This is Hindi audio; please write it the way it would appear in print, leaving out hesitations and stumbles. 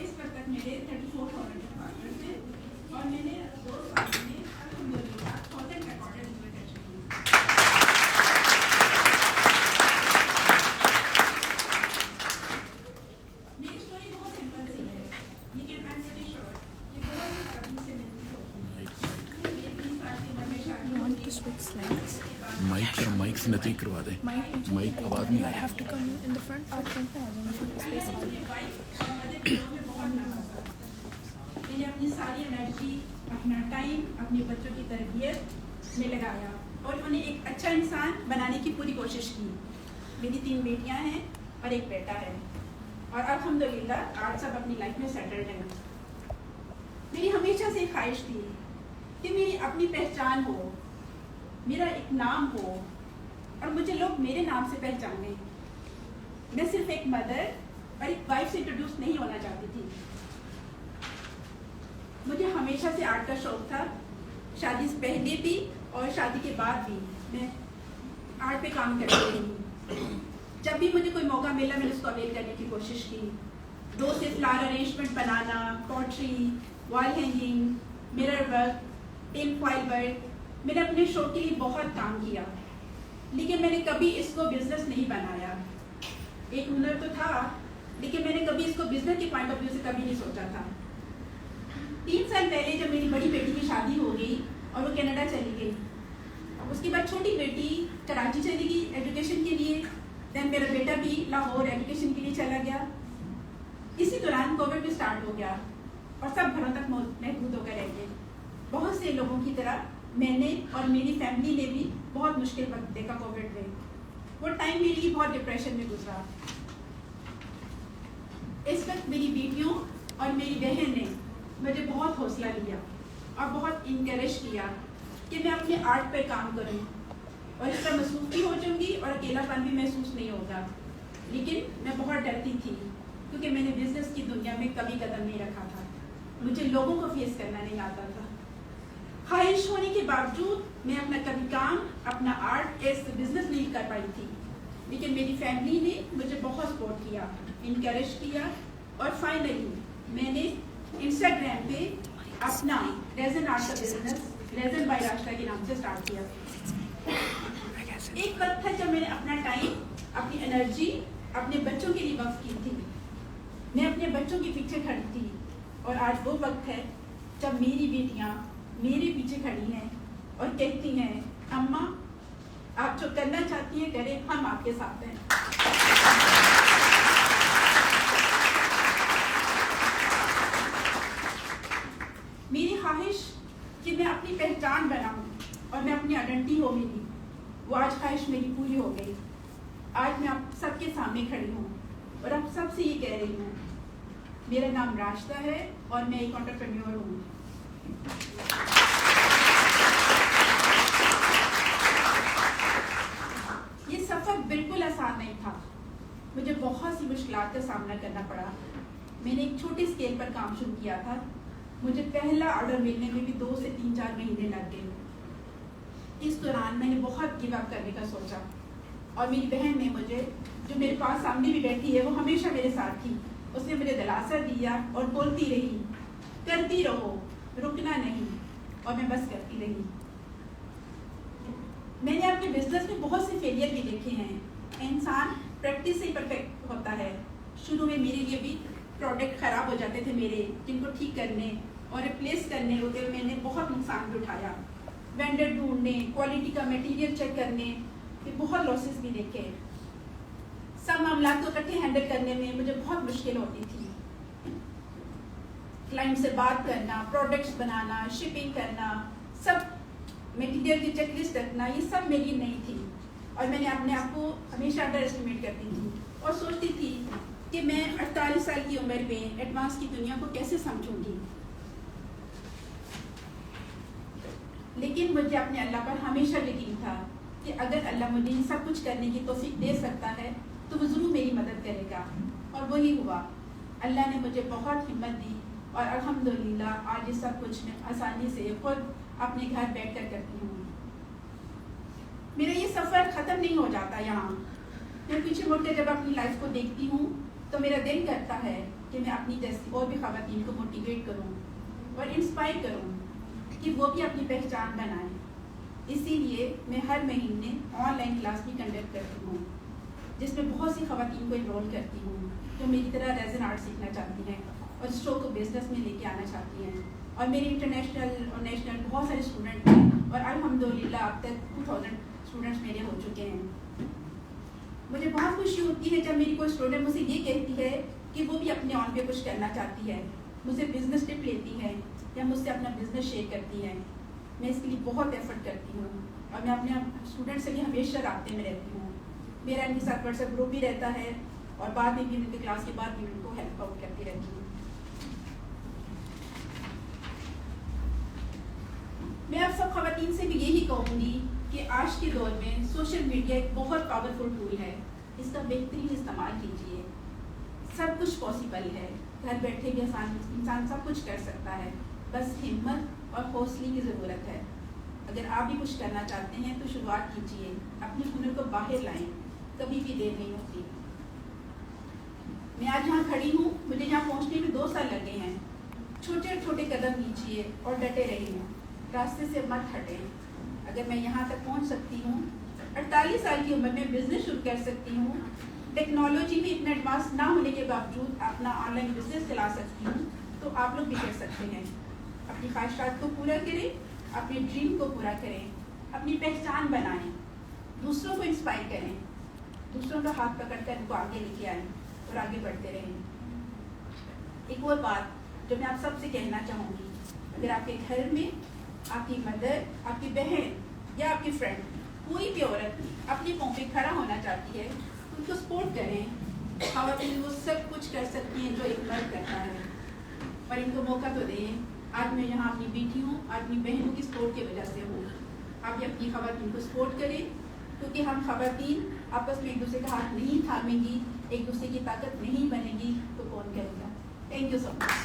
इस वक्त तक मेरे 34 थाउजेंड पार्टनर्स हैं और मैंने 2 साल में अल्हम्दुलिल्लाह 1000 रिकॉर्डेड हुए कर चुकी हूँ। मेरी स्टोरी बहुत सिंपल सी है, लेकिन आई एम प्रीटी श्योर कि बहुत ही आदमी से मिलती होगी। मेरे 20 साल की उम्र में शादी हुई। माइक से नज़दीक करवा दें। माइक आवाज़ नहीं आ रही। मैंने अपनी सारी एनर्जी, अपना टाइम अपने बच्चों की तरबियत में लगाया और उन्हें एक अच्छा इंसान बनाने की पूरी कोशिश की। मेरी 3 बेटियां हैं और 1 बेटा है और अल्हम्दुलिल्लाह आज सब अपनी लाइफ में सेटल्ड हैं। मेरी हमेशा से ख्वाहिश थी कि मेरी अपनी पहचान हो, मेरा एक नाम हो और मुझे लोग मेरे नाम से पहचाने। मैं सिर्फ एक मदर और एक वाइफ से इंट्रोड्यूस नहीं होना चाहती थी। मुझे हमेशा से आर्ट का शौक था, शादी से पहले भी और शादी के बाद भी मैं आर्ट पे काम करती रही। जब भी मुझे कोई मौका मिला मैंने उसको अवेल करने की कोशिश की। 2 से फ्लावर अरेंजमेंट बनाना, pottery, wall hanging, mirror work, tin foil work, मैंने अपने शौक के लिए बहुत काम किया, लेकिन मैंने कभी इसको बिजनेस नहीं बनाया। एक हुनर तो था, लेकिन मैंने कभी इसको बिजनेस के पॉइंट ऑफ व्यू से कभी नहीं सोचा था। 3 साल पहले जब मेरी बड़ी बेटी की शादी हो गई और वो कनाडा चली गई, उसके बाद छोटी बेटी कराची चली गई एजुकेशन के लिए, देन मेरा बेटा भी लाहौर एजुकेशन के लिए चला गया। इसी दौरान कोविड भी स्टार्ट हो गया और सब घरों तक महदूद होकर रह गए। बहुत से लोगों की तरह मैंने और मेरी फैमिली ने भी बहुत मुश्किल वक्त देखा कोविड में। वो टाइम मेरे लिए बहुत डिप्रेशन में गुजरा। इस वक्त मेरी बेटियों और मेरी बहन ने मुझे बहुत हौसला दिया और बहुत इनकरेज किया कि मैं अपने आर्ट पर काम करूं और इस पर मसरूफ भी हो जाऊंगी और अकेलापन भी महसूस नहीं होगा। लेकिन मैं बहुत डरती थी क्योंकि मैंने बिजनेस की दुनिया में कभी कदम नहीं रखा था। मुझे लोगों को फेस करना नहीं आता था। ख्वाहिश होने के बावजूद मैं अपना कभी काम, अपना आर्ट एज बिजनेस नहीं कर पाई थी, लेकिन मेरी फैमिली ने मुझे बहुत सपोर्ट किया, इनकरेज किया और फाइनली मैंने इंस्टाग्राम पे अपना रेजन आर्ट का बिजनेस रेजन बाय राष्ट्रा के नाम से स्टार्ट किया। एक वक्त था जब मैंने अपना टाइम, अपनी एनर्जी अपने बच्चों के लिए वक्फ की थी। मैं अपने बच्चों के पीछे खड़ी थी और आज वो वक्त है जब मेरी बेटियां मेरे पीछे खड़ी हैं और कहती हैं, अम्मा आप जो करना चाहती हैं करें, हम आपके साथ हैं। मेरी ख्वाहिश कि मैं अपनी पहचान बनाऊं और मैं अपनी आइडेंटिटी हो मेरी, वो आज ख्वाहिश मेरी पूरी हो गई। आज मैं आप सबके सामने खड़ी हूँ और आप सबसे ये कह रही हूँ, मेरा नाम राशिदा है और मैं एक एंटरप्रेन्योर हूँ। ये सफ़र बिल्कुल आसान नहीं था, मुझे बहुत सी मुश्किलात का सामना करना पड़ा। मैंने एक छोटे स्केल पर काम शुरू किया था। मुझे पहला ऑर्डर मिलने में भी 2 से 3-4 महीने लग गए। इस दौरान मैंने बहुत गिव अप करने का सोचा और मेरी बहन ने मुझे, जो मेरे पास सामने भी बैठी है, वो हमेशा मेरे साथ थी। उसने मुझे दिलासा दिया और बोलती रही, करती रहो, रुकना नहीं, और मैं बस करती रही। मैंने अपने बिजनेस में बहुत से फेलियर भी देखे हैं। इंसान प्रैक्टिस से ही परफेक्ट होता है। शुरू में मेरे लिए भी प्रोडक्ट ख़राब हो जाते थे मेरे, जिनको ठीक करने और रिप्लेस करने होते हुए मैंने बहुत नुकसान भी उठाया। वेंडर ढूंढने, क्वालिटी का मटेरियल चेक करने, ये बहुत लॉसेस भी देखे। सब मामला को इकट्ठे हैंडल करने में मुझे बहुत मुश्किल होती थी। क्लाइंट से बात करना, प्रोडक्ट्स बनाना, शिपिंग करना, सब मटेरियल की चेकलिस्ट रखना, ये सब मेरी नहीं थी और मैंने अपने आप को हमेशा अंडर एस्टिमेट करती थी और सोचती थी कि मैं 48 साल की उम्र में एडवांस की दुनिया को कैसे समझूंगी। लेकिन मुझे अपने अल्लाह पर हमेशा यकीन था कि अगर अल्लाह मुझे सब कुछ करने की तौफीक दे सकता है तो वो ज़रूर मेरी मदद करेगा, और वही हुआ। अल्लाह ने मुझे बहुत हिम्मत दी और अल्हम्दुलिल्लाह आज ये सब कुछ मैं आसानी से खुद अपने घर बैठकर करती हूँ। मेरा ये सफ़र ख़त्म नहीं हो जाता यहाँ। मैं पीछे मुड़कर जब अपनी लाइफ को देखती हूँ तो मेरा दिल करता है कि मैं अपनी जैसी और भी ख़वातीन को मोटिवेट करूँ और इंस्पायर करूँ कि वो भी अपनी पहचान बनाएं। इसीलिए मैं हर महीने ऑनलाइन क्लास भी कंडक्ट करती हूँ, जिसमें बहुत सी ख़वातीन को इनरोल करती हूँ जो मेरी तरह रेज़न आर्ट सीखना चाहती हैं और शो को बिजनेस में लेके आना चाहती हैं। और मेरे इंटरनेशनल और नेशनल बहुत सारे स्टूडेंट हैं और अल्हम्दुलिल्लाह अब तक 2000 स्टूडेंट्स मेरे हो चुके हैं। मुझे बहुत खुशी होती है जब मेरी कोई स्टूडेंट मुझसे ये कहती है कि वो भी अपने ऑन पे कुछ करना चाहती है, मुझसे बिज़नेस टिप लेती है या मुझसे अपना बिज़नेस शेयर करती है। मैं इसके लिए बहुत एफर्ट करती हूँ और मैं अपने स्टूडेंट से भी हमेशा राब्ते में रहती हूँ। मेरा इनके साथ व्हाट्सएप ग्रुप भी रहता है और बाद में भी उनके क्लास के बाद भी उनको हेल्प आउट करती रहती हूँ। मैं आप सब ख़वातीन से भी यही कहूँगी कि आज के दौर में सोशल मीडिया एक बहुत पावरफुल टूल है, इसका बेहतरीन इस्तेमाल कीजिए। सब कुछ पॉसिबल है, घर बैठे भी इंसान सब कुछ कर सकता है, बस हिम्मत और हौसले की ज़रूरत है। अगर आप भी कुछ करना चाहते हैं तो शुरुआत कीजिए, अपने हुनर को बाहर लाएं, कभी भी देर नहीं होती। मैं आज यहाँ खड़ी हूँ, मुझे यहाँ पहुँचने में 2 साल लगे हैं। छोटे छोटे कदम लीजिए और डटे रहिए, रास्ते से मत हटें। अगर मैं यहाँ तक पहुँच सकती हूँ, 48 साल की उम्र में बिजनेस शुरू कर सकती हूँ, टेक्नोलॉजी में इतना एडवांस ना होने के बावजूद अपना ऑनलाइन बिजनेस चला सकती हूँ, तो आप लोग भी कर सकते हैं। अपनी ख्वाहिशात को पूरा करें, अपने ड्रीम को पूरा करें, अपनी पहचान बनाएं, दूसरों को इंस्पायर करें, दूसरों का हाथ पकड़कर उनको आगे लेके आएं और आगे बढ़ते रहें। एक और बात जो मैं आप सबसे कहना चाहूँगी, अगर आपके घर में आपकी मदर, आपकी बहन या आपकी फ्रेंड कोई भी औरत अपने पाँव पे खड़ा होना चाहती है, उनको सपोर्ट करें। ख़वातीन वो सब कुछ कर सकती हैं जो एक मर्द करता है, पर इनको मौका तो दें। आज मैं यहाँ अपनी बेटियों, अपनी बहनों की सपोर्ट की वजह से हूँ। आप भी अपनी ख़वातीन को सपोर्ट करें, क्योंकि हम ख़वातीन आपस में एक दूसरे का हाथ नहीं थामेंगी, एक दूसरे की ताकत नहीं बनेगी, तो कौन करेगा। Thank you so much.